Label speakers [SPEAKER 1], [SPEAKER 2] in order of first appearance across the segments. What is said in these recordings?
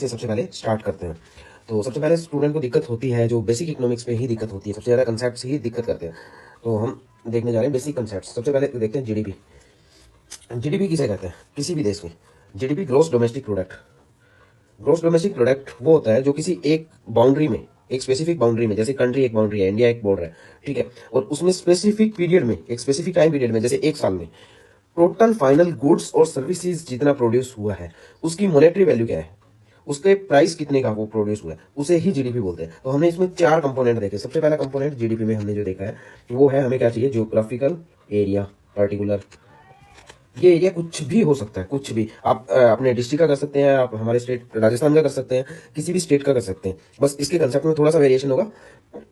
[SPEAKER 1] से सबसे पहले स्टार्ट करते हैं। तो सबसे पहले स्टूडेंट को दिक्कत होती है, जो बेसिक इकोनॉमिक्स पे ही दिक्कत होती है, सबसे ज़्यादा कंसेप्ट ही दिक्कत करते हैं। तो हम देखने जा रहे हैं बेसिक कंसेप्ट। सबसे पहले देखते हैं जीडीपी। जीडीपी किसे कहते हैं किसी भी देश में? GDP gross domestic product. Gross domestic product वो होता है जो किसी एक बाउंड्री में, एक स्पेसिफिक बाउंड्री में, जैसे कंट्री एक बाउंड्री है, इंडिया एक बॉर्डर है, ठीक है, और उसमें स्पेसिफिक पीरियड में, एक स्पेसिफिक टाइम पीरियड में, जैसे एक साल में टोटल फाइनल गुड्स और सर्विसेज जितना प्रोड्यूस हुआ है, उसकी मॉनेटरी वैल्यू क्या है, उसके प्राइस कितने का वो प्रोड्यूस हुआ है, उसे ही जीडीपी बोलते हैं। तो हमने इसमें चार कंपोनेंट देखे। सबसे पहला कंपोनेंट जीडीपी में हमने जो देखा है वो है, हमें क्या चाहिए, ज्योग्राफिकल एरिया, पर्टिकुलर। ये एरिया कुछ भी हो सकता है, कुछ भी। आप अपने डिस्ट्रिक्ट का कर सकते हैं, आप हमारे स्टेट राजस्थान का कर सकते हैं, किसी भी स्टेट का कर सकते हैं। बस इसके कंसेप्ट में थोड़ा सा वेरिएशन होगा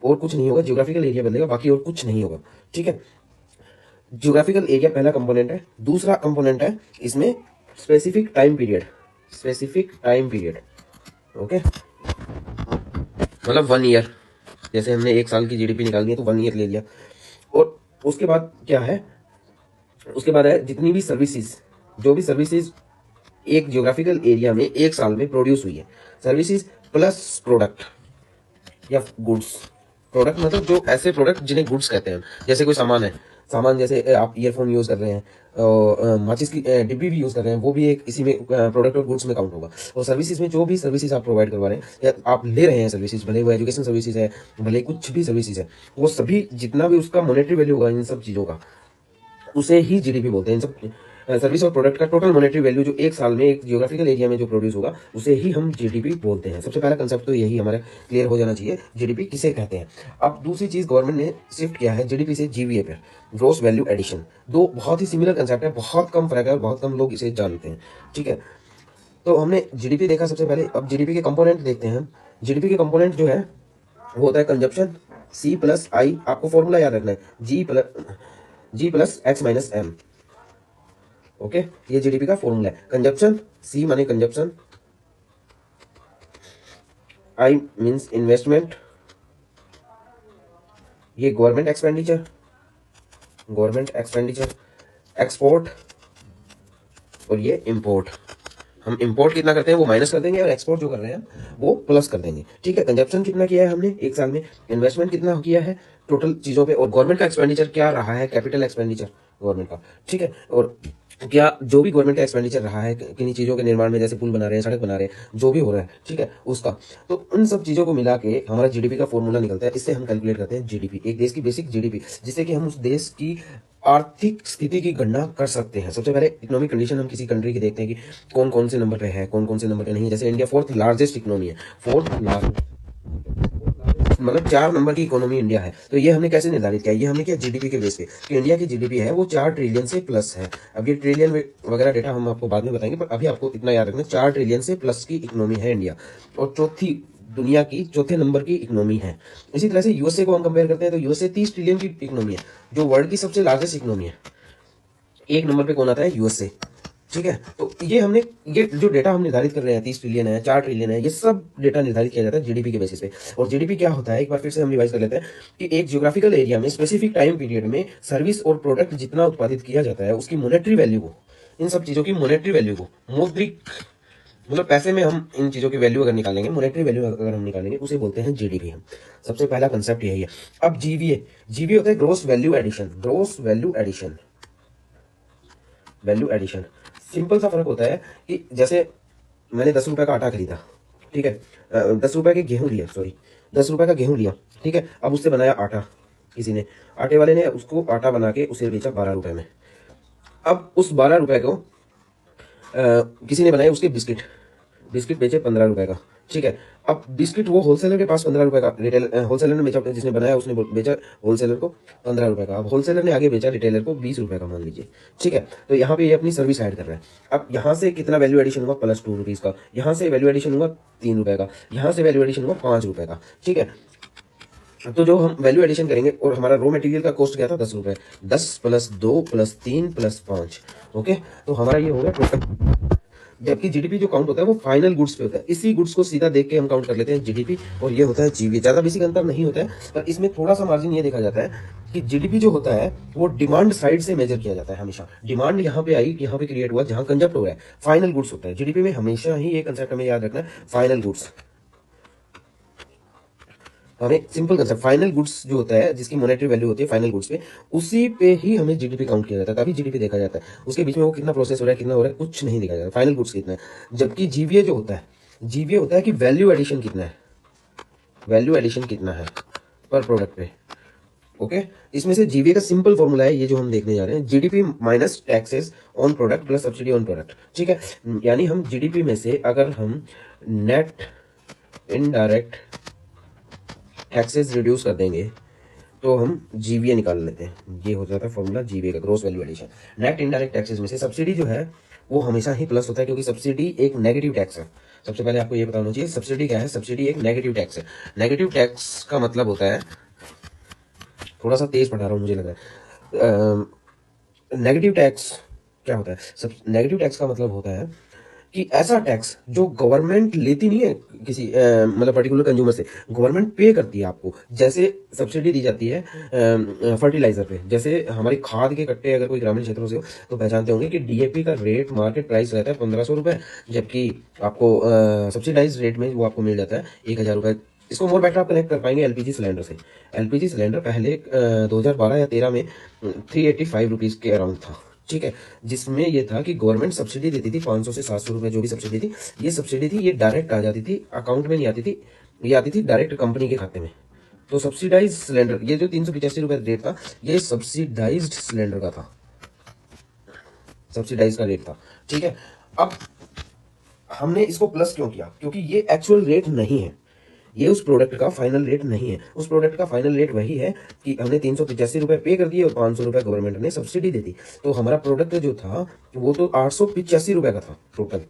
[SPEAKER 1] और कुछ नहीं होगा, ज्योग्राफिकल एरिया बदलेगा, बाकी और कुछ नहीं होगा, ठीक है। ज्योग्राफिकल एरिया पहला कंपोनेंट है। दूसरा कंपोनेंट है इसमें specific time period. Specific time period, okay, मतलब 1 ईयर। जैसे हमने एक साल की जीडीपी निकालनी है तो 1 ईयर ले लिया। और उसके बाद क्या है, उसके बाद है जितनी भी सर्विसेज, जो भी सर्विसेज एक ज्योग्राफिकल एरिया में एक साल में प्रोड्यूस हुई है, सर्विसेज प्लस प्रोडक्ट या गुड्स। प्रोडक्ट मतलब जो ऐसे प्रोडक्ट जिन्हें गुड्स कहते हैं, जैसे कोई सामान है, सामान जैसे आप ईयरफोन यूज कर रहे हैं, माचिस की डिब्बी भी यूज कर रहे हैं, वो भी एक इसी में प्रोडक्ट और गुड्स में काउंट होगा। और सर्विसेज में जो भी सर्विसेज आप प्रोवाइड करवा रहे हैं या आप ले रहे हैं सर्विसेज, भले वो एजुकेशन सर्विसेज है, भले कुछ भी सर्विसेज है, वो सभी जितना भी उसका मॉनेटरी वैल्यू होगा इन सब चीजों का, उसे ही जीडीपी बोलते हैं। इन सब सर्विस और प्रोडक्ट का टोटल मॉनेटरी वैल्यू जो एक साल में एक जियोग्राफिकल एरिया में जो प्रोड्यूस होगा, उसे ही हम जीडीपी बोलते हैं। सबसे पहला कंसेप्ट तो यही हमारा क्लियर हो जाना चाहिए, जीडीपी किसे कहते हैं। अब दूसरी चीज गवर्नमेंट ने शिफ्ट किया है जीडीपी से जीवीए पे, ग्रोस वैल्यू एडिशन। दो बहुत ही सिमिलर कंसेप्ट है, बहुत कम फर्क है और बहुत कम लोग इसे जानते हैं, ठीक है। तो हमने जीडीपी देखा सबसे पहले। अब जीडीपी के कंपोनेंट देखते हैं हम। जीडीपी के कंपोनेंट जो है वो होता है कंजप्शन, सी प्लस आई, आपको फॉर्मूला याद रखना है, G plus X minus M, okay. ये जीडीपी का फॉर्मूला है। कंजप्शन, सी माने कंजप्शन, आई मींस इन्वेस्टमेंट, ये गवर्नमेंट एक्सपेंडिचर, एक्सपोर्ट, और ये इंपोर्ट। हम इंपोर्ट कितना करते हैं वो माइनस कर देंगे और एक्सपोर्ट जो कर रहे हैं वो प्लस कर देंगे, ठीक है। कंजप्शन कितना किया है हमने एक साल में, इन्वेस्टमेंट कितना किया है टोटल चीजों पे, और गवर्नमेंट का एक्सपेंडिचर क्या रहा है, कैपिटल एक्सपेंडिचर गवर्नमेंट का, ठीक है। और क्या जो भी गवर्नमेंट का एक्सपेंडिचर रहा है किन्हीं चीजों के निर्माण में, जैसे पुल बना रहे हैं, सड़क बना रहे हैं, जो भी हो रहा है, ठीक है, उसका। तो उन सब चीजों को मिला के हमारा जीडीपी का फॉर्मूला निकलता है। इससे हम कैलकुलेट करते हैं जीडीपी, एक देश की बेसिक जीडीपी, जिससे कि हम उस देश की आर्थिक स्थिति की गणना कर सकते हैं। सबसे पहले इकोनॉमिक कंडीशन हम किसी कंट्री की देखते हैं कि कौन कौन से नंबर पे है, कौन कौन से नंबर पे नहीं है। जैसे इंडिया फोर्थ लार्जेस्ट इकोनॉमी है, फोर्थ लार्जेस्ट, मतलब 4 नंबर की इकोनॉमी इंडिया है। तो ये हमने कैसे निर्धारित किया, ये हमने किया जीडीपी के बेस पे कि इंडिया की जीडीपी है वो 4 ट्रिलियन से प्लस है। अब ये ट्रिलियन वगैरह डेटा हम आपको बाद में बताएंगे, पर अभी आपको इतना याद रखना, 4 ट्रिलियन से प्लस की इकोनॉमी है इंडिया, और चौथी दुनिया की चौथे नंबर की इकोनॉमी है। इसी तरह से यूएसए को हम कंपेयर करते हैं तो यूएसए 30 ट्रिलियन की इकोनॉमी है, जो वर्ल्ड की सबसे लार्जेस्ट इकोनॉमी है। एक नंबर पे कौन आता है, यूएसए, ठीक है। तो ये हमने, ये जो डेटा हम निर्धारित कर रहे हैं, 30 ट्रिलियन है, 4 ट्रिलियन है, ये सब डेटा निर्धारित किया जाता है जीडीपी के बेसिस पे। और जीडीपी क्या होता है, एक बार फिर से हम रिवाइज कर लेते हैं कि एक ज्योग्राफिकल एरिया में स्पेसिफिक टाइम पीरियड में सर्विस और प्रोडक्ट जितना उत्पादित किया जाता है, उसकी मॉनेटरी वैल्यू को, इन सब चीजों की मॉनेटरी वैल्यू को, मौद्रिक मतलब पैसे में हम इन चीजों की वैल्यू अगर निकालेंगे, मॉनेटरी वैल्यू अगर हम निकालेंगे, उसे बोलते हैं जीडीपी हम। सबसे पहला कंसेप्ट यही है। अब जीवीए, जीवीए होता है gross value addition, gross value addition, value addition. Simple सा फर्क होता है कि जैसे मैंने 10 रुपए का आटा खरीदा, ठीक है, 10 रुपए के गेहूं लिया, सॉरी, 10 रुपए का गेहूं लिया, ठीक है। अब उससे बनाया आटा किसी ने, आटे वाले ने उसको आटा बना के उसे बेचा 12 रुपए में। अब उस 12 रुपए को किसी ने बनाया उसके बिस्किट, बिस्किट बेचे 15 रुपए का, ठीक है। अब बिस्किट वो होलसेलर के पास 15 रुपए का, रिटेल होलसेलर ने बेचा, जिसने बनाया उसने बेचा होलसेलर को 15 रुपए का। अब होलसेलर ने आगे बेचा रिटेलर को 20 रुपए का, मान लीजिए, ठीक है। तो यहाँ पे ये अपनी सर्विस ऐड कर रहा है। अब यहाँ से कितना वैल्यू एडिशन हुआ, +2 रुपीज का, यहाँ से वैल्यू एडिशन हुआ 3 रुपए का, यहाँ से वैल्यू एडिशन हुआ 5 रुपए का, ठीक है। तो जो हम वैल्यू एडिशन करेंगे, और हमारा रॉ मटेरियल का कॉस्ट क्या था, 10 रुपए, 10 + 2 + 3 + 5, ओके। तो हमारा ये हो गया टोटल, जबकि जीडीपी जो काउंट होता है वो फाइनल गुड्स पे होता है। इसी गुड्स को सीधा देख के हम काउंट कर लेते हैं जीडीपी, और ये होता है जीवीए। ज्यादा बेसिक अंतर नहीं होता है, पर इसमें थोड़ा सा मार्जिन ये देखा जाता है कि जीडीपी जो होता है वो डिमांड साइड से मेजर किया जाता है हमेशा। डिमांड यहाँ पे आई, यहाँ पे क्रिएट हुआ जहां कंजप्ट हो रहा है, फाइनल गुड्स होता है जीडीपी में। हमेशा ही ये कंसेप्ट हमें याद रखना है, फाइनल गुड्स। हमें सिंपल कंसेप्ट, फाइनल गुड्स जो होता है जिसकी मॉनेटरी वैल्यू होती है फाइनल गुड्स पे, उसी पे ही हमें जीडीपी काउंट किया जाता है, तभी जीडीपी देखा जाता है। उसके बीच में वो कितना प्रोसेस हो रहा है, कितना हो रहा है, कुछ नहीं देखा जाता, फाइनल गुड्स कितना है। जबकि जीवीए जो होता है, जीवीए होता है कि वैल्यू एडिशन कितना है, वैल्यू एडिशन कितना है पर प्रोडक्ट पे। ओके, इसमें से जीवीए का सिंपल फॉर्मूला है ये जो हम देखने जा रहे हैं, GDP minus taxes on product plus subsidy on product. ठीक है, यानी हम जीडीपी में से अगर हम नेट इनडायरेक्ट टैक्सेस रिड्यूस कर देंगे तो हम जीवीए निकाल लेते हैं। ये हो जाता है फॉर्मूला जीवीए का, gross value addition. Net indirect taxes में से सब्सिडी जो है वो हमेशा ही प्लस होता है, क्योंकि सब्सिडी एक नेगेटिव टैक्स है। सबसे पहले आपको ये पता होना चाहिए सब्सिडी क्या है। सब्सिडी एक नेगेटिव टैक्स है। नेगेटिव टैक्स का मतलब होता है, थोड़ा सा तेज पढ़ा रहा हूँ मुझे लग रहा है। नेगेटिव टैक्स क्या होता है? सब नेगेटिव टैक्स का मतलब होता है कि ऐसा टैक्स जो गवर्नमेंट लेती नहीं है किसी मतलब पर्टिकुलर कंज्यूमर से, गवर्नमेंट पे करती है आपको। जैसे सब्सिडी दी जाती है फर्टिलाइजर पे, जैसे हमारी खाद के कट्टे अगर कोई ग्रामीण क्षेत्रों से हो तो पहचानते होंगे कि डीएपी का रेट मार्केट प्राइस रहता है 1500 रुपये, जबकि आपको सब्सिडाइज रेट में वो आपको मिल जाता है 1000 रुपये। इसको मोर बेटर आप कनेक्ट कर पाएंगे एलपीजी सिलेंडर से। एलपीजी सिलेंडर पहले 2012 या 13 में 385 रुपीज़ के अराउंड था। ठीक है, जिसमें ये था कि गवर्नमेंट सब्सिडी देती थी 500 से 700 रुपए, जो भी सब्सिडी थी, ये सब्सिडी थी, ये डायरेक्ट आ जाती थी, अकाउंट में नहीं आती थी, ये आती थी डायरेक्ट कंपनी के खाते में। तो सब्सिडाइज सिलेंडर, ये जो 385 रुपए रेट था, ये सब्सिडाइज्ड सिलेंडर का था, सब्सिडाइज का रेट था। ठीक है, अब हमने इसको प्लस क्यों किया? क्योंकि ये एक्चुअल रेट नहीं है, ये उस प्रोडक्ट का फाइनल रेट नहीं है। उस प्रोडक्ट का फाइनल रेट वही है कि हमने 385 रुपए पे कर दिए और 500 रुपए गवर्नमेंट ने सब्सिडी दे दी। तो हमारा प्रोडक्ट जो था वो तो 885 रुपए का था टोटल।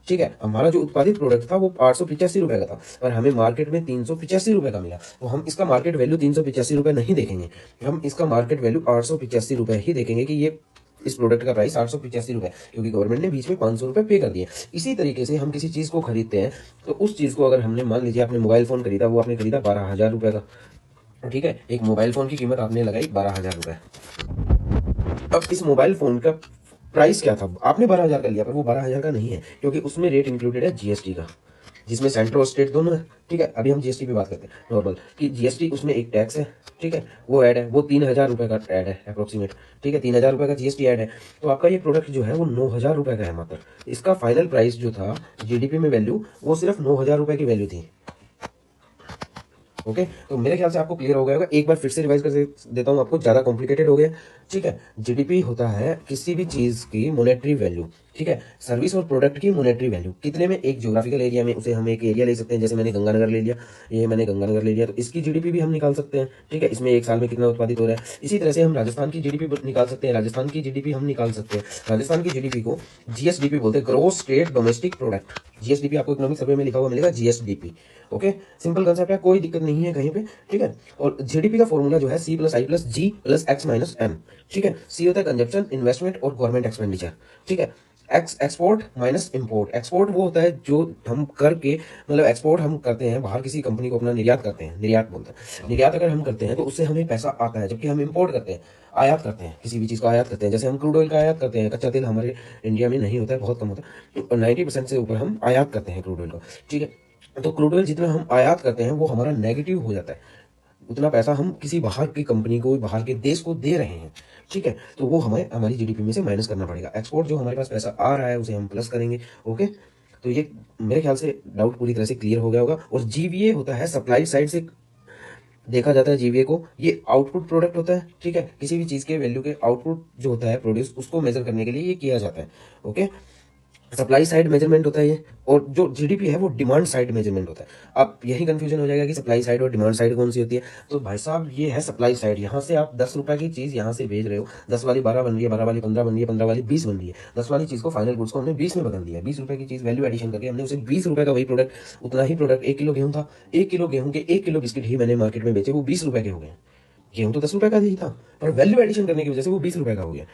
[SPEAKER 1] ठीक है, हमारा जो उत्पादित प्रोडक्ट था वो 885 रुपए का था, और हमें मार्केट में 385 रुपए का मिला। तो हम इसका मार्केट वैल्यू 385 रुपए नहीं देखेंगे, हम इसका मार्केट वैल्यू 885 रुपए ही देखेंगे कि ये इस प्रोडक्ट का प्राइस 885 रुपए, क्योंकि गवर्नमेंट ने बीच में 500 रुपए पे कर दिए। इसी तरीके से हम किसी चीज को खरीदते हैं, तो उस चीज को अगर हमने, मान लीजिए आपने मोबाइल फोन खरीदा, वो आपने खरीदा 12,000 रुपए का। ठीक है, एक मोबाइल फोन की कीमत आपने लगाई 12,000 रुपए। अब इस मोबाइल फोन का प्राइस क्या था? आपने 12,000 का लिया, पर वो 12,000 का नहीं है, क्योंकि उसमें रेट इंक्लूडेड है जीएसटी का, जिसमें सेंट्रल और स्टेट दोनों है। ठीक है, अभी हम जीएसटी पे बात करते हैं नॉर्मल, कि जीएसटी उसमें एक टैक्स है। ठीक है, वो ऐड है, वो 3,000 रुपए का ऐड है अप्रोक्सीमेट। ठीक है, 3,000 रुपए का जीएसटी ऐड है, तो आपका ये प्रोडक्ट जो है वो 9,000 रुपए का है मात्र। इसका फाइनल प्राइस जो था जीडीपी में वैल्यू, वो सिर्फ 9,000 रुपए की वैल्यू थी। ओके, तो मेरे ख्याल से आपको क्लियर हो गया होगा। एक बार फिर से रिवाइज कर देता हूँ आपको, ज्यादा कॉम्प्लिकेटेड हो गया। ठीक है, जीडीपी होता है किसी भी चीज की मॉनेटरी वैल्यू। ठीक है, सर्विस और प्रोडक्ट की मॉनेटरी वैल्यू कितने में, एक ज्योग्राफिकल एरिया में, उसे हम एक एरिया ले सकते हैं। जैसे मैंने गंगानगर ले लिया, ये मैंने गंगानगर ले लिया, तो इसकी जीडीपी भी हम निकाल सकते हैं। ठीक है, इसमें एक साल में कितना उत्पादित हो रहा है। इसी तरह से हम राजस्थान की जीडीपी निकाल सकते हैं, राजस्थान की जीडीपी हम निकाल सकते हैं। राजस्थान की जीडीपी को जीएसडीपी बोलते हैं, gross state domestic product. GSDP आपको इकोनॉमिक सर्वे में लिखा हुआ मिलेगा, जीएसडीपी। ओके, सिंपल कंसेप्ट है, कोई दिक्कत नहीं है कहीं पे। ठीक है, और जीडीपी का फॉर्मूला जो है C + I + G + X - M। ठीक है, C होता है कंजप्शन, इन्वेस्टमेंट और गवर्नमेंट एक्सपेंडिचर। ठीक है, x export minus import. Export वो होता है जो हम करके, मतलब एक्सपोर्ट हम करते हैं बाहर, किसी कंपनी को अपना निर्यात करते हैं, निर्यात बोलते हैं। निर्यात अगर हम करते हैं तो उससे हमें पैसा आता है, जबकि हम इंपोर्ट करते हैं, आयात करते हैं, किसी भी चीज़ का आयात करते हैं। जैसे हम क्रूड ऑयल का आयात करते हैं, कच्चा तेल हमारे इंडिया में नहीं होता है, बहुत कम होता है, तो 90% से ऊपर हम आयात करते हैं क्रूड ऑयल का। ठीक है, तो क्रूड ऑयल जितना हम आयात करते हैं वो हमारा नेगेटिव हो जाता है, उतना पैसा हम किसी बाहर की कंपनी को, बाहर के देश को दे रहे हैं। ठीक है, तो वो हमें हमारी जीडीपी में से माइनस करना पड़ेगा। एक्सपोर्ट जो हमारे पास पैसा आ रहा है उसे हम प्लस करेंगे। ओके, तो ये मेरे ख्याल से डाउट पूरी तरह से क्लियर हो गया होगा। और जीवीए होता है, सप्लाई साइड से देखा जाता है जीवीए को, ये आउटपुट प्रोडक्ट होता है। ठीक है, किसी भी चीज के वैल्यू के आउटपुट जो होता है प्रोड्यूस, उसको मेजर करने के लिए ये किया जाता है। ओके, सप्लाई साइड मेजरमेंट होता है ये, और जो जीडीपी है वो डिमांड साइड मेजरमेंट होता है। अब यही कंफ्यूजन हो जाएगा कि सप्लाई साइड और डिमांड साइड कौन सी होती है। तो भाई साहब, ये है सप्लाई साइड। यहाँ से आप 10 रुपए की चीज यहाँ से भेज रहे हो, 10 वाली 12 बन रही है, 12 वाली 15 बन रही है, 15 वाली 20 बन रही है। 10 वाली चीज को, फाइनल गुड्स को हमने 20 में बदल दिया। 20 रुपए की चीज वैल्यू एडिशन करके हमने उसे 20 रुपए का वही प्रोडक्ट, उतना ही प्रोडक्ट, 1 किलो गेहूं था, 1 किलो गेहूं के 1 किलो बिस्किट ही मैंने मार्केट में बेचे, वो 20 रुपए के हो गए। गेहूं तो 10 रुपए का ही था, पर वैल्यू एडिशन करने की वजह से वो 20 रुपए का हो गया।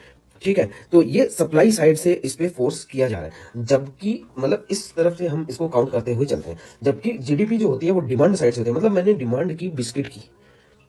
[SPEAKER 1] ठीक है। तो ये सप्लाई साइड से इस पे फोर्स किया जा रहा है, जबकि मतलब इस तरफ से हम इसको काउंट करते हुए चलते हैं, जबकि जीडीपी जो होती है वो डिमांड साइड से होती है। मतलब मैंने डिमांड की बिस्किट की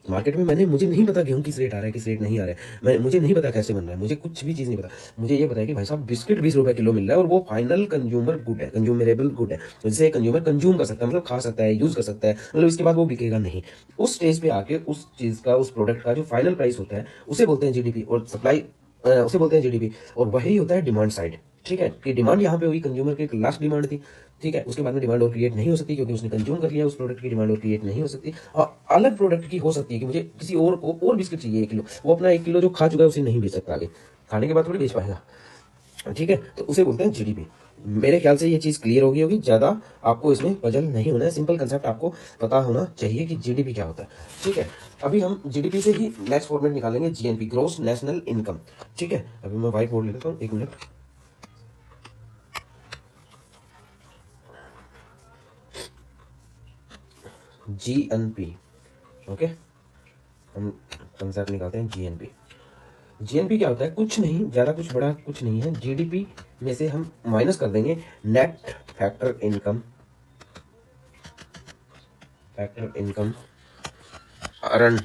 [SPEAKER 1] मार्केट में, मुझे नहीं पता गेहूं किस रेट आ रहा है, किस रेट नहीं आ रहा है, मुझे नहीं पता कैसे बन रहा है, मुझे कुछ भी चीज़ नहीं पता। मुझे ये पता है कि भाई साहब बिस्किट 20 रुपए किलो मिल रहा है और वो फाइनल कंज्यूमर गुड है, कंज्यूमरेबल गुड है, तो जिसे कंज्यूमर कंज्यूम कर सकता है, मतलब खा सकता है, यूज कर सकता है, मतलब इसके बाद वो बिकेगा नहीं। उस स्टेज पे आके उस चीज़ का, उस प्रोडक्ट का जो फाइनल प्राइस होता है उसे बोलते हैं जीडीपी, और सप्लाई उसे बोलते हैं जीडीपी, और वही होता है डिमांड साइड। ठीक है, कि डिमांड यहाँ पे हुई, कंज्यूमर की लास्ट डिमांड थी। ठीक है, उसके बाद में डिमांड और क्रिएट नहीं हो सकती, क्योंकि उसने कंज्यूम कर लिया, उस प्रोडक्ट की डिमांड और क्रिएट नहीं हो सकती। और अलग प्रोडक्ट की हो सकती है कि मुझे किसी और को और बिस्किट चाहिए 1 किलो, वो अपना 1 किलो जो खा चुका है उसे नहीं बेच सकता आगे, खाने के बाद थोड़ी बेच पाएगा। ठीक है, तो उसे बोलते हैं जीडीपी। मेरे ख्याल से ये चीज़ क्लियर होगी होगी, ज़्यादा आपको इसमें पजल नहीं होना है, सिंपल कंसेप्ट आपको पता होना चाहिए कि जीडीपी क्या होता है। ठीक है, अभी हम जीडीपी से ही नेक्स्ट फॉर्मेट निकालेंगे, जीएनपी, ग्रोस नेशनल इनकम। ठीक है, अभी मैं व्हाइट बोर्ड ले लेता हूँ, 1 मिनट। जीएनपी, ओके, हम कंसेप्ट निकालते हैं जीएनपी। जीएनपी क्या होता है? कुछ नहीं, ज़्यादा कुछ बड़ा कुछ नहीं है, जीडीपी में से हम माइनस कर देंगे net factor income, factor income earn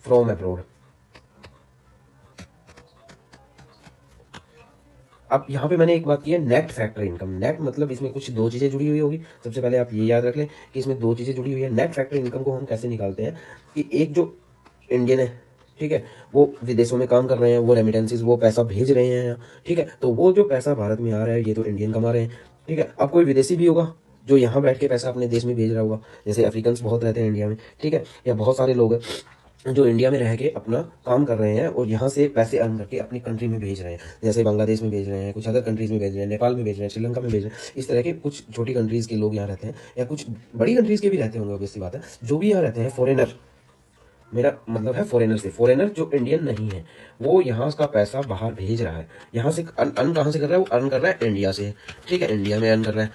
[SPEAKER 1] from abroad. अब यहाँ पे मैंने एक बात की है, नेट फैक्टर इनकम। नेट मतलब इसमें कुछ दो चीज़ें जुड़ी हुई होगी। सबसे पहले आप ये याद रख लें कि इसमें दो चीज़ें जुड़ी हुई है। नेट फैक्टर इनकम को हम कैसे निकालते हैं कि एक जो इंडियन है, ठीक है, वो विदेशों में काम कर रहे हैं, वो रेमिटेंसीज, वो पैसा भेज रहे हैं, ठीक है, तो वो जो पैसा भारत में आ रहा है ये तो इंडियन कमा रहे हैं। ठीक है, अब कोई विदेशी भी होगा जो यहाँ बैठ के पैसा अपने देश में भेज रहा होगा, जैसे अफ्रीकन बहुत रहते हैं इंडिया में, ठीक है, या बहुत सारे लोग हैं जो इंडिया में रह के अपना काम कर रहे हैं और यहाँ से पैसे अर्न करके अपनी कंट्री में भेज रहे हैं, जैसे बांग्लादेश में भेज रहे हैं, कुछ अदर कंट्रीज में भेज रहे हैं, नेपाल में भेज रहे हैं, श्रीलंका में भेज रहे हैं। इस तरह के कुछ छोटी कंट्रीज के लोग यहाँ रहते हैं, या कुछ बड़ी कंट्रीज के भी रहते होंगे, ऑब्वियसली बात है। जो भी यहाँ रहते हैं फॉरेनर, मेरा मतलब है फॉरेनर से, फॉरेनर जो इंडियन नहीं है, वो यहाँ का पैसा बाहर भेज रहा है। यहाँ से अर्न कहाँ से कर रहा है? वो अर्न कर रहा है इंडिया से। ठीक है, इंडिया में अर्न कर रहा है,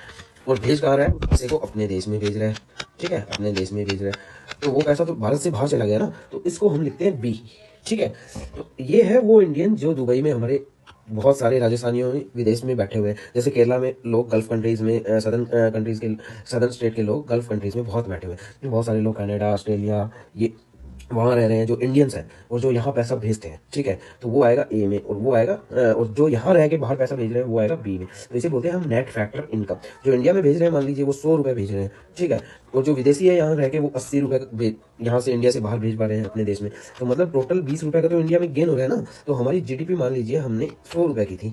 [SPEAKER 1] और भेज कहाँ रहा है? पैसे को अपने देश में भेज रहा है। ठीक है, अपने देश में भेज रहा है, तो वो पैसा तो भारत से बाहर चला गया ना, तो इसको हम लिखते हैं बी। ठीक है, तो ये है वो इंडियन जो दुबई में, हमारे बहुत सारे राजस्थानियों विदेश में बैठे हुए हैं, जैसे केरला में लोग, गल्फ कंट्रीज में, सदर्न कंट्रीज के, सदर्न स्टेट के लोग गल्फ कंट्रीज में बहुत बैठे हुए हैं, बहुत सारे लोग कनाडा, ऑस्ट्रेलिया, ये वहाँ रह रहे हैं जो इंडियंस हैं, और जो यहाँ पैसा भेजते हैं। ठीक है, तो वो आएगा ए में, और वो आएगा और जो यहाँ रह के बाहर पैसा भेज रहे हैं वो आएगा बी में। तो इसे बोलते हैं हम नेट फैक्टर इनकम। जो इंडिया में भेज रहे हैं, मान लीजिए वो 100 रुपये भेज रहे हैं, ठीक है, और जो विदेशी है यहाँ रह के वो 80 रुपये यहाँ से इंडिया से बाहर भेज पा रहे हैं अपने देश में, तो मतलब टोटल 20 रुपये का तो इंडिया में गेन हो रहा है ना। तो हमारी जीडीपी मान लीजिए हमने 100 रुपये की थी,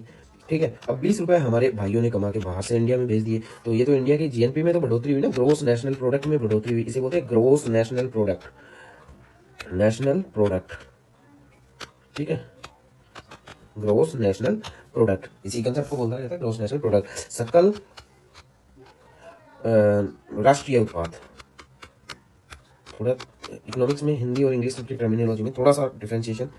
[SPEAKER 1] ठीक है, अब 20 रुपये हमारे भाइयों ने कमा के बाहर से इंडिया में भेज दिए, तो ये तो इंडिया की जीएनपी में तो बढ़ोतरी हुई ना, ग्रोस नेशनल प्रोडक्ट में बढ़ोतरी हुई। इसे बोलते हैं gross national product, national product. ठीक है, ग्रोस नेशनल प्रोडक्ट, इसी कंसेप्ट को बोला जाता है ग्रोस नेशनल प्रोडक्ट, सकल राष्ट्रीय उत्पाद। थोड़ा इकोनॉमिक्स में हिंदी और इंग्लिश की टर्मिनोलॉजी में थोड़ा सा डिफ्रेंशिएशन,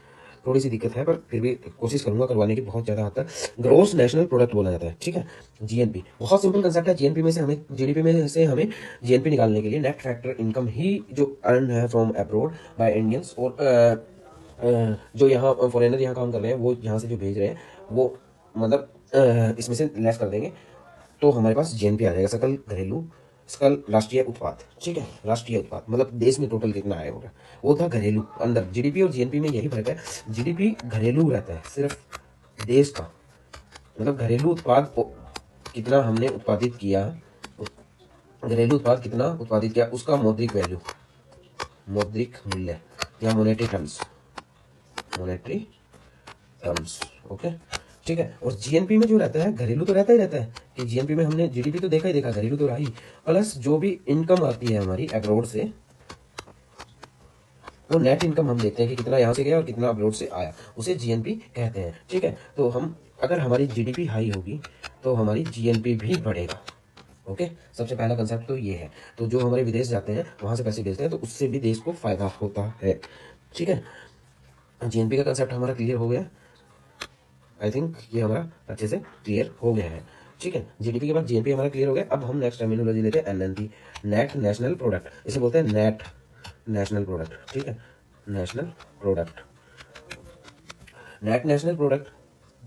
[SPEAKER 1] थोड़ी सी दिक्कत है, पर फिर भी कोशिश करूंगा करवाने की, बहुत ज़्यादा हद तक ग्रोस नेशनल प्रोडक्ट बोला जाता है। ठीक है, जीएनपी बहुत सिंपल कंसेप्ट है। जीएनपी में से हमें, जीडीपी में से हमें जीएनपी निकालने के लिए नेट फैक्टर इनकम ही जो अर्न है फ्रॉम अब्रोड बाय इंडियंस, और जो यहाँ फॉरेनर यहाँ काम कर रहे हैं, वो यहाँ से जो भेज रहे हैं, वो मतलब इसमें से लेस कर देंगे, तो हमारे पास जीएनपी आ जाएगा, सकल घरेलू, सकल राष्ट्रीय उत्पाद। ठीक है, राष्ट्रीय उत्पाद मतलब देश में टोटल कितना आया होगा, वो था घरेलू। अंदर जीडीपी और जीएनपी में यही फर्क है, जीडीपी घरेलू रहता है, सिर्फ देश का, मतलब घरेलू उत्पाद कितना हमने उत्पादित किया, घरेलू उत्पाद कितना उत्पादित किया, उसका मौद्रिक वैल्यू, मौद्रिक मूल्य या monetary terms, monetary terms. Okay, ठीक है, और जीएनपी में जो रहता है, घरेलू तो रहता ही रहता है, कि जीएनपी में हमने जीडीपी तो देखा ही देखा, घरेलू तो रहा ही, प्लस जो भी इनकम आती है हमारी अब्रोड से, वो नेट इनकम हम देखते हैं कि कितना यहाँ से गया और कितना अब्रोड से आया, उसे जीएनपी कहते हैं। ठीक है, तो हम, अगर हमारी जीडीपी हाई होगी तो हमारी जीएनपी भी बढ़ेगा। ओके, सबसे पहला कंसेप्ट तो ये है। तो जो हमारे विदेश जाते हैं, वहाँ से पैसे भेजते हैं, तो उससे भी देश को फायदा होता है। ठीक है, जीएनपी का कंसेप्ट हमारा क्लियर हो गया, आई थिंक ये हमारा अच्छे से क्लियर हो गया है। ठीक है, जीडीपी के बाद जीएनपी हमारा क्लियर हो गया। अब हम नेक्स्ट टर्मिनोलॉजी लेते हैं एनएनपी, नेट नेशनल प्रोडक्ट, इसे बोलते हैं नेट नेशनल प्रोडक्ट। ठीक है, national product, net national product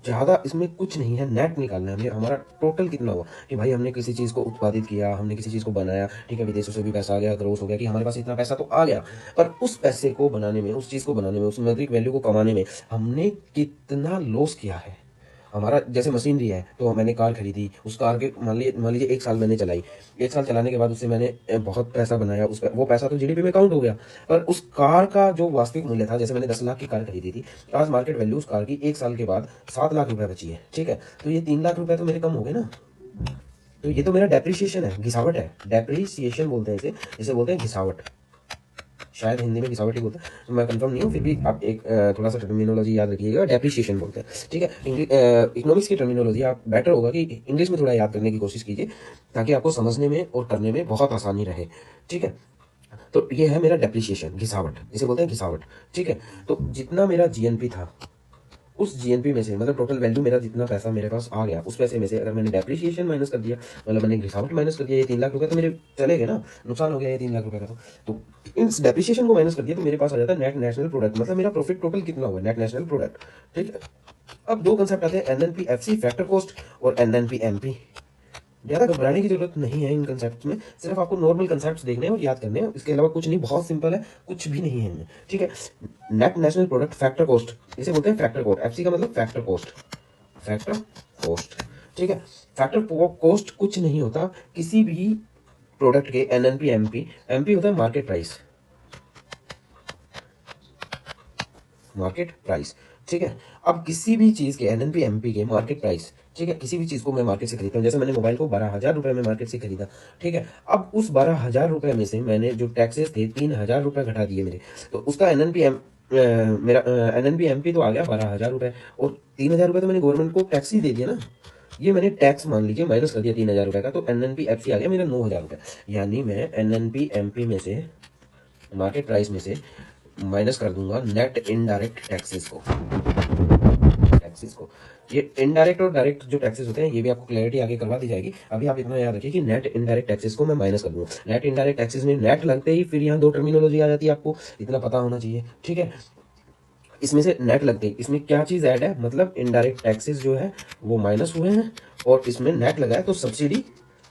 [SPEAKER 1] ज़्यादा इसमें कुछ नहीं है, नेट निकालना है हमें, हमारा टोटल कितना हुआ कि भाई हमने किसी चीज़ को उत्पादित किया, हमने किसी चीज़ को बनाया, ठीक है, विदेशों से भी पैसा आ गया, ग्रोस हो गया कि हमारे पास इतना पैसा तो आ गया, पर उस पैसे को बनाने में, उस चीज़ को बनाने में, उस मौद्रिक वैल्यू को कमाने में हमने कितना लॉस किया है। हमारा जैसे मशीनरी है, तो मैंने कार खरीदी, उस कार के मान लीजिए 1 साल मैंने चलाई, 1 साल चलाने के बाद उससे मैंने बहुत पैसा बनाया, उस वो पैसा तो जीडीपी में काउंट हो गया, पर उस कार का जो वास्तविक मूल्य था, जैसे मैंने 10 लाख की कार खरीदी थी, आज मार्केट वैल्यू उस कार की 1 साल के बाद 7 लाख रुपए बची है, ठीक है, तो ये 3 लाख रुपए तो मेरे कम हो गए ना। तो ये तो मेरा डेप्रिसिएशन है, घिसावट है, डेप्रिसिएशन बोलते हैं इसे, इसे बोलते हैं घिसावट, शायद हिंदी में घिसावट ही बोलते हैं, तो मैं कंफर्म नहीं हूँ, फिर भी आप एक थोड़ा सा टर्मिनोलॉजी याद रखिएगा, डेप्रिसिएशन बोलते हैं, ठीक है। इकोनॉमिक्स की टर्मिनोलॉजी आप बेटर होगा कि इंग्लिश में थोड़ा याद करने की कोशिश कीजिए, ताकि आपको समझने में और करने में बहुत आसानी रहे, ठीक है। तो ये है मेरा डेप्रिसिएशन, घिसावट, इसे बोलते हैं घिसावट, ठीक है। तो जितना मेरा जीएनपी था, उस जीएनपी में से मतलब टोटल वैल्यू मेरा जितना पैसा मेरे पास आ गया, उस पैसे में से अगर मैंने डेप्रिसिएशन माइनस कर दिया, मतलब मैंने घिसावट माइनस कर दिया, ये 3 लाख रुपए तो मेरे चले गए ना, नुकसान हो गया ये 3 लाख रुपए का। तो इस डेप्रिसिएशन को माइनस कर दिया तो मेरे पास आ जाता है नेट नेशनल प्रोडक्ट, मतलब मेरा प्रॉफिट टोटल कितना हुआ, नेट नेशनल प्रोडक्ट, ठीक है। अब दो कंसेप्ट आते हैं, एनएनपीएफसी फैक्टर कॉस्ट और एनएनपीएमपी। ज़्यादा घबराने की जरूरत नहीं है इन कंसेप्ट में, सिर्फ आपको नॉर्मल कंसेप्ट देखने हैं और याद करने हैं, इसके अलावा कुछ नहीं, बहुत सिंपल है, कुछ भी नहीं है इनमें, ठीक है। Net national product factor cost, इसे बोलते हैं फैक्टर कॉस्ट, एफसी का मतलब फैक्टर कॉस्ट, फैक्टर कॉस्ट, ठीक है। फैक्टर कॉस्ट कुछ नहीं होता किसी भी प्रोडक्ट के, एनएनपी एमपी, एमपी होता है मार्केट प्राइस, मार्केट प्राइस, ठीक है। अब किसी भी चीज़ के एनएनपी एमपी के मार्केट प्राइस, ठीक है, किसी भी चीज़ को मैं मार्केट से खरीदता हूँ, जैसे मैंने मोबाइल को 12,000 रुपये में मार्केट से खरीदा, ठीक है। अब उस 12,000 रुपये में से मैंने जो टैक्सेस थे 3,000 रुपये घटा दिए मेरे, तो उसका एनएनपी मेरा एनएनपी एमपी तो आ गया 12,000 रुपये, और 3,000 रुपये तो मैंने गवर्नमेंट को टैक्स ही दे दिया ना, ये मैंने टैक्स मान लीजिए माइनस कर दिया 3,000 रुपये का, तो एनएनपी एफसी आ गया मेरा 9,000 रुपये, यानी मैं एनएनपी एमपी में से, मार्केट प्राइस में से माइनस कर दूंगा नेट इनडायरेक्ट टैक्सेस को, टैक्सेस को। ये इनडायरेक्ट और डायरेक्ट जो टैक्सेस होते हैं, ये भी आपको क्लैरिटी आगे करवा दी जाएगी, अभी आप इतना याद रखिए कि नेट इनडायरेक्ट टैक्सेस को मैं माइनस कर दूंगा। नेट इनडायरेक्ट टैक्सेस में नेट लगते ही फिर यहाँ दो टर्मिनोलॉजी आ जाती है, आपको इतना पता होना चाहिए, ठीक है। इसमें से नेट लगते ही इसमें क्या चीज़ ऐड है, मतलब इनडायरेक्ट टैक्सेस जो है वो माइनस हुए हैं, और इसमें नेट लगा है तो सब्सिडी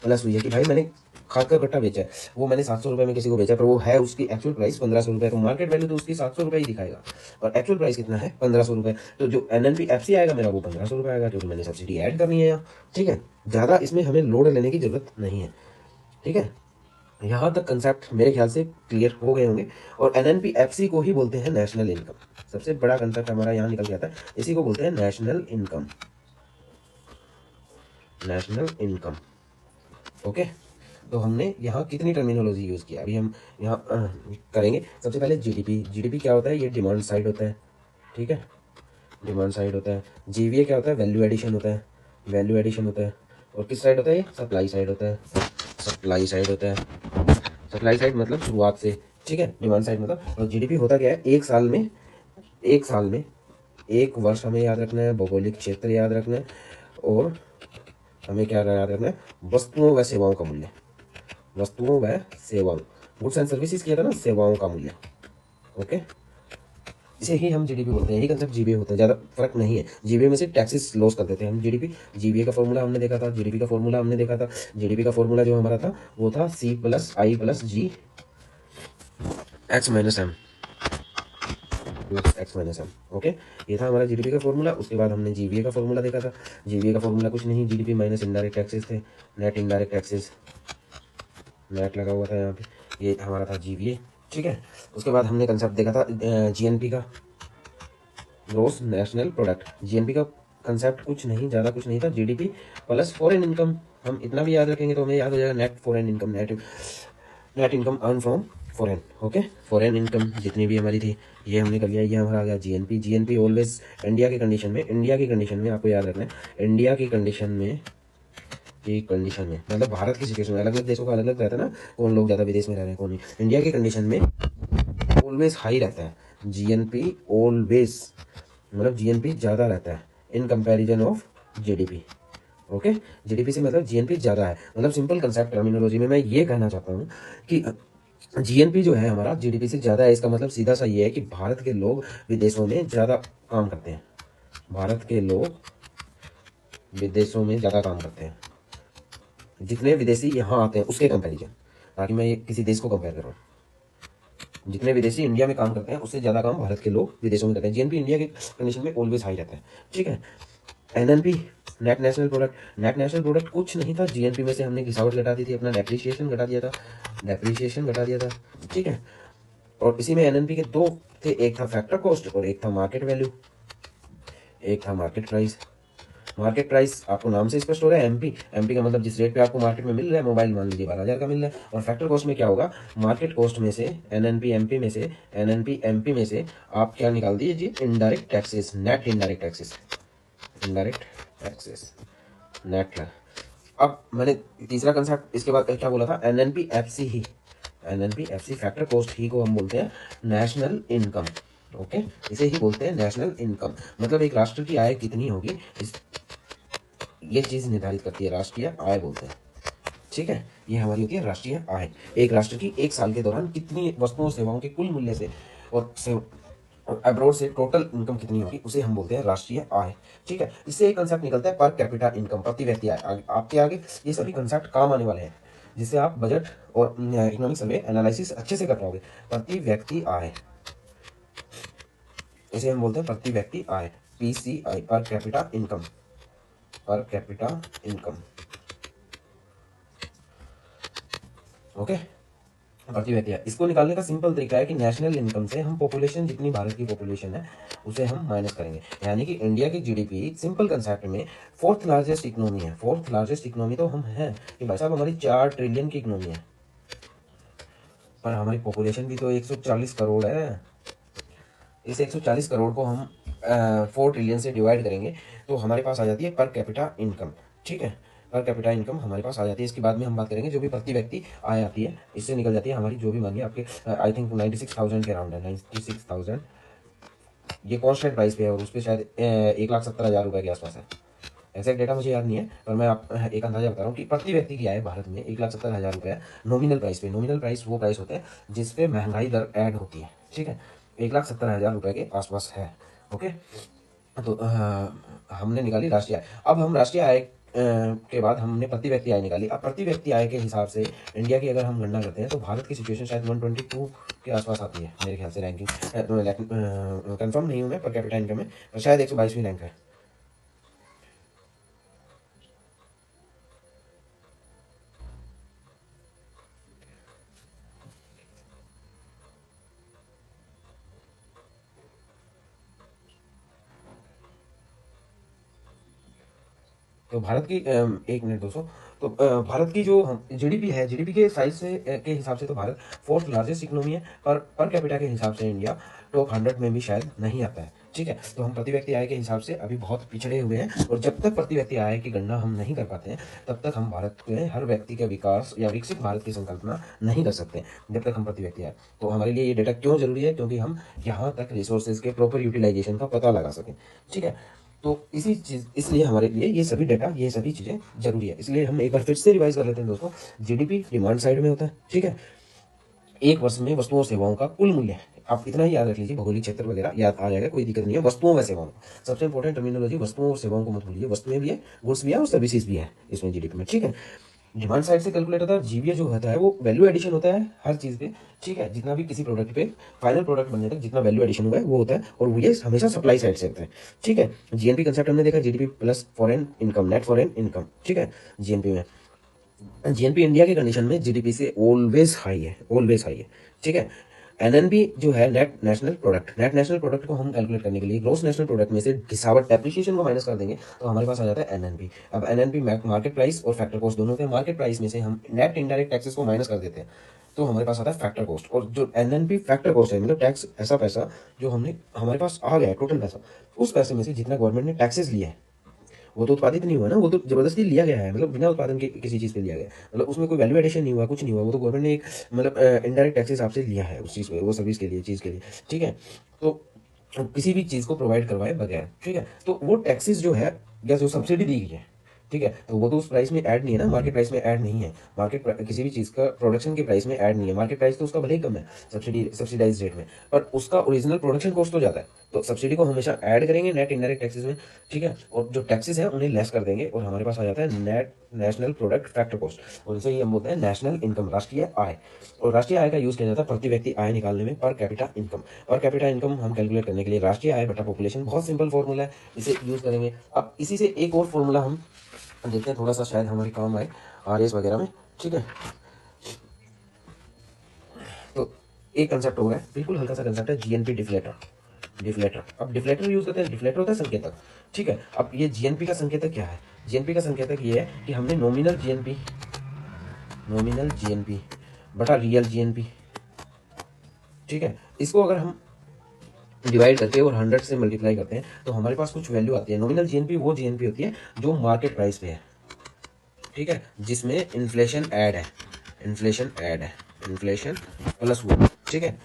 [SPEAKER 1] प्लस हुई है, कि भाई मैंने खाद का कट्टा बेचा है, वो मैंने 700 रुपये में किसी को बेचा, पर वो है उसकी एक्चुअल प्राइस 1,500 रुपये, तो मार्केट वैल्यू तो उसकी 700 रुपये ही दिखाएगा, और एक्चुअल प्राइस कितना है 1,500 रुपये, तो जो एनएनपी एफसी आएगा मेरा वो 1,500 रुपये आएगा, जो मैंने सब्सिडी ऐड करनी है यहाँ, ठीक है। ज़्यादा इसमें हमें लोड लेने की जरूरत नहीं है, ठीक है। यहाँ तक कंसेप्ट मेरे ख्याल से क्लियर हो गए होंगे, और एनएनपीएफसी को ही बोलते हैं नेशनल इनकम, सबसे बड़ा कंसेप्ट हमारा यहाँ निकल के आता है, इसी को बोलते हैं national income, national income, okay. तो हमने यहाँ कितनी टर्मिनोलॉजी यूज़ किया, अभी हम यहाँ करेंगे। सबसे पहले जीडीपी, जीडीपी क्या होता है, ये डिमांड साइड होता है, ठीक है, डिमांड साइड होता है। जीवीए क्या होता है, वैल्यू एडिशन होता है, वैल्यू एडिशन होता है। और किस साइड होता है, ये सप्लाई साइड होता है, सप्लाई साइड होता है, सप्लाई साइड मतलब शुरुआत से, ठीक है, डिमांड साइड मतलब। और जीडीपी होता क्या है, एक साल में, एक साल में, एक वर्ष हमें याद रखना है, भौगोलिक क्षेत्र याद रखना है, और हमें क्या याद रखना है, वस्तुओं व सेवाओं का मूल्य, वस्तुओं व सेवाओं, गुड्स एंड सर्विसेज किया था ना, सेवाओं का मूल्य, ओके। इसे ही हम जीडीपी बोलते हैं, यही कंसेप्ट जीबीए होता है, ज़्यादा फर्क नहीं है। जीबीए में से टैक्सेस लॉस कर देते हैं हम जीडीपी, जीबीए का फॉर्मूला हमने देखा था, जीडीपी का फॉर्मूला हमने देखा था, जीडीपी का फॉर्मूला जो हमारा था वो था C+I+G X-M X-M, ओके। ये था हमारा जीडीपी का फॉर्मूला। उसके बाद हमने जीबीए का फॉर्मूला देखा था, जीबीए का फॉर्मूला कुछ नहीं, जीडीपी माइनस इनडायरेक्ट टैक्सेस थे, नेट इनडायरेक्ट टैक्सेस, नेट लगा हुआ था यहाँ पे, ये हमारा था जीबीए, ठीक है। उसके बाद हमने कंसेप्ट देखा था जीएनपी का, ग्रोस नेशनल प्रोडक्ट, जीएनपी का कंसेप्ट कुछ नहीं, ज़्यादा कुछ नहीं था, जीडीपी प्लस फॉरेन इनकम, हम इतना भी याद रखेंगे तो हमें याद हो जाएगा net foreign income, net income earn from foreign, okay. Foreign income जितनी भी हमारी थी ये हमने कर लिया, ये हमारा आ गया जीएनपी। जीएनपी ऑलवेज इंडिया की कंडीशन में, इंडिया की कंडीशन में आपको याद रखना है, इंडिया की कंडीशन में, की कंडीशन में मतलब भारत की सिचुएशन में, अलग अलग देशों का अलग अलग रहता है ना, कौन लोग ज़्यादा विदेश में रह रहे हैं कौन नहीं, इंडिया की कंडीशन में ऑलवेज हाई रहता है जीएनपी, ऑलवेज मतलब जीएनपी ज़्यादा रहता है in comparison of GDP, okay. GDP से मतलब जीएनपी ज़्यादा है, मतलब सिंपल कंसेप्ट टर्मिनोलॉजी में मैं ये कहना चाहता हूँ कि जीएनपी जो है हमारा जीडीपी से ज़्यादा है, इसका मतलब सीधा सा ये है कि भारत के लोग विदेशों में ज़्यादा काम करते हैं, भारत के लोग विदेशों में ज़्यादा काम करते हैं, जितने विदेशी यहाँ आते हैं उसके कंपैरिजन, ताकि मैं ये किसी देश को कंपेयर कर रहा हूँ। जितने विदेशी इंडिया में काम करते हैं उससे ज़्यादा काम भारत के लोग विदेशों में करते हैं। जीएनपी इंडिया के कंडीशन में ऑलवेज हाई रहता है, ठीक है। NNP, net national product, net national product कुछ नहीं था, जीएनपी में से हमने गिरावट घटा दी थी, अपना डेप्रिसिएशन घटा दिया था, ठीक है। और इसी में एनएनपी के दो थे, एक था फैक्टर कॉस्ट और एक था मार्केट वैल्यू, एक था मार्केट प्राइस। मार्केट प्राइस आपको नाम से स्पष्ट हो रहा है, एमपी का मतलब जिस रेट पे आपको मार्केट में मिल रहा है, मोबाइल मान लीजिए 12,000 का मिल रहा है। और फैक्टर कॉस्ट में क्या होगा, मार्केट कॉस्ट में से एनएनपी एमपी में से आप क्या निकाल दीजिए, indirect taxes, net indirect taxes net. अब मैंने तीसरा कंसेप्ट इसके बाद क्या बोला था, एनएनपी एफसी फैक्टर कॉस्ट ही को हम बोलते हैं नेशनल इनकम, ओके। इसे ही बोलते हैं नेशनल इनकम, मतलब एक राष्ट्र की आय कितनी होगी ये चीज निर्धारित करती है, राष्ट्रीय आय बोलते हैं, ठीक है। ये हमारी होती है राष्ट्रीय आय, एक राष्ट्र की एक साल के दौरान कितनी वस्तुओं सेवाओं के कुल मूल्य से और अब्रोड से टोटल इनकम कितनी होगी उसे हम बोलते हैं राष्ट्रीय आय, ठीक है। इससे एक कंसेप्ट निकलता है पर कैपिटा इनकम, प्रति व्यक्ति आय। आपके आगे ये सभी कंसेप्ट काम आने वाले हैं, जिससे आप बजट और इकोनॉमिक सर्वे एनालिसिस अच्छे से कर पाओगे। प्रति व्यक्ति आय, इसे हम बोलते हैं प्रति व्यक्ति आय, PCI, per capita income, okay. प्रति व्यक्ति आय, इसको निकालने का सिंपल तरीका है कि नेशनल इनकम से हम पॉपुलेशन, जितनी भारत की पॉपुलेशन है उसे हम माइनस करेंगे, यानी कि इंडिया की जीडीपी सिंपल कंसेप्ट में फोर्थ लार्जेस्ट इकोनॉमी है। फोर्थ लार्जेस्ट इकोनॉमी तो हम हैं कि भाई साहब हमारी 4 ट्रिलियन की इकोनॉमी है, पर हमारी पॉपुलेशन भी तो 140 करोड़ है। इस 140 करोड़ को हम 4 ट्रिलियन से डिवाइड करेंगे तो हमारे पास आ जाती है पर कैपिटा इनकम, ठीक है। पर कैपिटा इनकम हमारे पास आ जाती है। इसके बाद में हम बात करेंगे जो भी प्रति व्यक्ति आय आती है, इससे निकल जाती है हमारी जो भी, मानिए आपके आई थिंक 96,000 के अराउंड है, 96,000, ये कॉन्स्टेंट प्राइस पे है और उस पर शायद 1,70,000 रुपये के आसपास है। एग्जैक्ट डेटा मुझे याद नहीं है, पर मैं आप एक अंदाजा बता रहा हूँ कि प्रति व्यक्ति की आय भारत में 1,70,000 रुपये है नॉमिनल प्राइस पे। नॉमिनल प्राइस वो प्राइस होता है जिसपे महंगाई दर ऐड होती है, ठीक है। 1,70,000 रुपये के आसपास है, ओके। तो हमने निकाली राष्ट्रीय आय। अब हम राष्ट्रीय आय के बाद हमने प्रति व्यक्ति आय निकाली। अब प्रति व्यक्ति आय के हिसाब से इंडिया की अगर हम गणना करते हैं तो भारत की सिचुएशन शायद 122 के आसपास आती है मेरे ख्याल से, रैंकिंग कंफर्म नहीं हूँ मैं पर कैपिटा इनकम में, पर शायद 122वीं रैंक है। तो भारत की एक मिनट दोस्तों, तो भारत की जो जीडीपी है, जीडीपी के साइज से के हिसाब से तो भारत फोर्थ लार्जेस्ट इकोनॉमी है, पर कैपिटा के हिसाब से इंडिया टॉप 100 में भी शायद नहीं आता है, ठीक है। तो हम प्रति व्यक्ति आय के हिसाब से अभी बहुत पिछड़े हुए हैं, और जब तक प्रति व्यक्ति आय की गणना हम नहीं कर पाते हैं तब तक हम भारत के हर व्यक्ति के विकास या विकसित भारत की संकल्पना नहीं कर सकते जब तक हम प्रति व्यक्ति आय। तो हमारे लिए ये डेटा क्यों जरूरी है, क्योंकि हम यहाँ तक रिसोर्सेज के प्रॉपर यूटिलाइजेशन का पता लगा सकें, ठीक है। तो इसी चीज, इसलिए हमारे लिए ये सभी डेटा, ये सभी चीजें जरूरी है। इसलिए हम एक बार फिर से रिवाइज कर लेते हैं दोस्तों। जीडीपी डिमांड साइड में होता है, ठीक है। एक वर्ष में वस्तुओं और सेवाओं का कुल मूल्य, आप इतना ही याद रख लीजिए, भौगोलिक क्षेत्र वगैरह याद आ जाएगा, कोई दिक्कत नहीं है। वस्तुओं व सेवाओं, सबसे इंपॉर्टेंट टर्मिनोलॉजी वस्तुओं और सेवाओं को मत भूलिए, वस्तुएं भी है, गुड्स भी है और सर्विसेज भी है इसमें जीडीपी में, ठीक है। डिमांड साइड से कैलकुलेट होता है, जीवीए जो होता है वो वैल्यू एडिशन होता है हर चीज पे, ठीक है। जितना भी किसी प्रोडक्ट पे फाइनल प्रोडक्ट बनने तक जितना वैल्यू एडिशन हुआ है वो होता है, और ये हमेशा सप्लाई साइड से होता है, ठीक है। जीएनपी कंसेप्ट हमने देखा, GDP plus foreign income, net foreign income, ठीक है। जीएनपी में, जीएनपी इंडिया के कंडीशन में जीडीपी से ऑलवेज हाई है, ऑलवेज हाई है, ठीक है। एनएनपी जो है net national product, net national product को हम कैलकुलेट करने के लिए ग्रॉस नेशनल प्रोडक्ट में से घिसावट डेप्रिसिएशन को माइनस कर देंगे तो हमारे पास आ जाता है एनएनपी। अब एनएनपी मार्केट प्राइस और फैक्टर कॉस्ट दोनों होते हैं, मार्केट प्राइस में से हम नेट इनडायरेक्ट टैक्सेस को माइनस कर देते हैं तो हमारे पास आता है फैक्टर कॉस्ट। और जो एनएनपी फैक्टर कॉस्ट है, मतलब टैक्स, ऐसा पैसा जो हमने हमारे पास आ गया टोटल पैसा, उस पैसे में से जितना गवर्नमेंट ने टैक्सेस लिए हैं वो तो उत्पादित नहीं हुआ ना, वो तो जबरदस्ती लिया गया है, मतलब बिना उत्पादन के किसी चीज़ पे लिया गया है, मतलब उसमें कोई वैल्यू एडिशन नहीं हुआ, कुछ नहीं हुआ, वो तो गवर्नमेंट ने एक मतलब इनडायरेक्ट टैक्सेस आपसे लिया है उस चीज़ पे, वो सर्विस के लिए, चीज़ के लिए, ठीक है। तो किसी भी चीज़ को प्रोवाइड करवाए बगैर, ठीक है। तो वो टैक्सेस जो है या जो सब्सिडी दी गई है ठीक है, तो वो तो उस प्राइस में ऐड नहीं है ना, मार्केट प्राइस में ऐड नहीं है। किसी भी चीज़ का प्रोडक्शन के प्राइस में ऐड नहीं है, मार्केट प्राइस तो उसका भले ही कम है सब्सिडाइज रेट में, पर उसका ओरिजिनल प्रोडक्शन कॉस्ट हो जाता है। तो सब्सिडी को हमेशा ऐड करेंगे नेट इनडायरेक्ट टैक्सेस में, ठीक है, और जो टैक्सेस हैं उन्हें लेस कर देंगे और हमारे पास आ जाता है net national product factor cost, और इसे ही हम बोलते हैं नेशनल इनकम, राष्ट्रीय आय। और राष्ट्रीय आय का यूज किया जाता है प्रति व्यक्ति आय निकालने में, पर कैपिटा इनकम। पर कैपिटा इनकम हम कैलकुलेट करने के लिए राष्ट्रीय आय बटा पॉपुलेशन, बहुत सिंपल फॉर्मूला है, इसे यूज करेंगे। अब इसी से एक और फॉर्मूला हम देखते हैं, थोड़ा सा शायद हमारे काम आए आरएस वगैरह में, ठीक है। तो एक कंसेप्ट हो रहा है, बिल्कुल हल्का सा कंसेप्ट है, जीएनपी डिफ्लेटर। अब डिफ्लेटर यूज करते हैं, डिफ्लेटर होता है संकेतक, ठीक है। अब ये जीएनपी का संकेतक क्या है? जीएनपी का संकेतक ये है कि हमने नॉमिनल जीएनपी बटा रियल जीएनपी, ठीक है, इसको अगर हम डिवाइड करके और 100 से मल्टीप्लाई करते हैं तो हमारे पास कुछ वैल्यू आती है। नॉमिनल जीएनपी वो जीएनपी होती है जो मार्केट प्राइस पे है, ठीक है, जिसमें इन्फ्लेशन ऐड है, इन्फ्लेशन प्लस वो, ठीक है।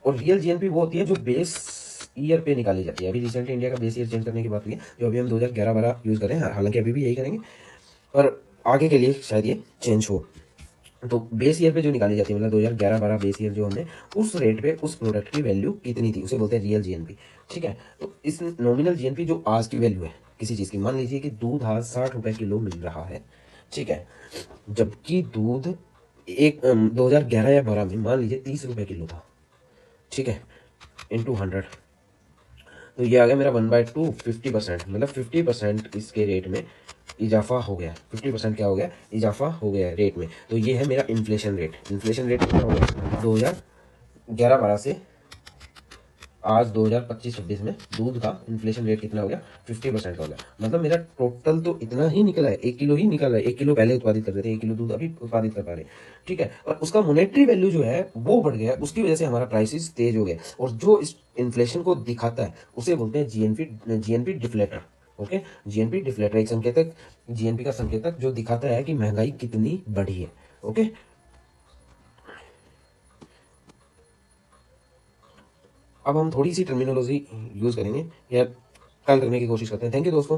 [SPEAKER 1] और रियल जीएनपी वो होती है जो बेस ईयर पे निकाली जाती है। अभी रिसेंटली इंडिया का बेस ईयर चेंज करने की बात हुई है, जो अभी हम 2011-12 यूज करें, हालांकि अभी भी यही करेंगे, पर आगे के लिए शायद ये चेंज हो। तो बेस ईयर पे जो निकाली जाती है, मतलब 2011-12 बेस ईयर जो हमने, उस रेट पे उस प्रोडक्ट की वैल्यू कितनी थी, उसे बोलते हैं रियल जीएनपी, ठीक है। तो इस नॉमिनल जीएनपी जो आज की वैल्यू है किसी चीज़ की, मान लीजिए कि दूध आज 60 रुपए किलो मिल रहा है, ठीक है, जबकि दूध 2011 या 12 में मान लीजिए 30 रुपए किलो था, ठीक है, इंटू 100, तो ये आ गया मेरा 1/2, 50%, मतलब 50% इसके रेट में इजाफा हो गया। 50% क्या हो गया? इजाफा हो गया रेट में। तो ये है मेरा इन्फ्लेशन रेट। इन्फ्लेशन रेट कितना हो गया 2011-12 से आज 2025-26 में दूध का इन्फ्लेशन रेट कितना हो गया? 50% का हो गया। मतलब मेरा टोटल तो इतना ही निकला है, 1 किलो ही निकला है। 1 किलो पहले उत्पादित करते थे, 1 किलो दूध अभी उत्पादित कर पा रहे, ठीक है। और उसका मोनेटरी वैल्यू जो है वो बढ़ गया, उसकी वजह से हमारा प्राइसेस तेज हो गए। और जो इस इन्फ्लेशन को दिखाता है उसे बोलते हैं GNP deflator. Okay, GNP deflator एक संकेतक, जीएनपी का संकेतक जो दिखाता है कि महंगाई कितनी बढ़ी है। ओके, अब हम थोड़ी सी टर्मिनोलॉजी यूज करेंगे या कल करने की कोशिश करते हैं। थैंक यू दोस्तों।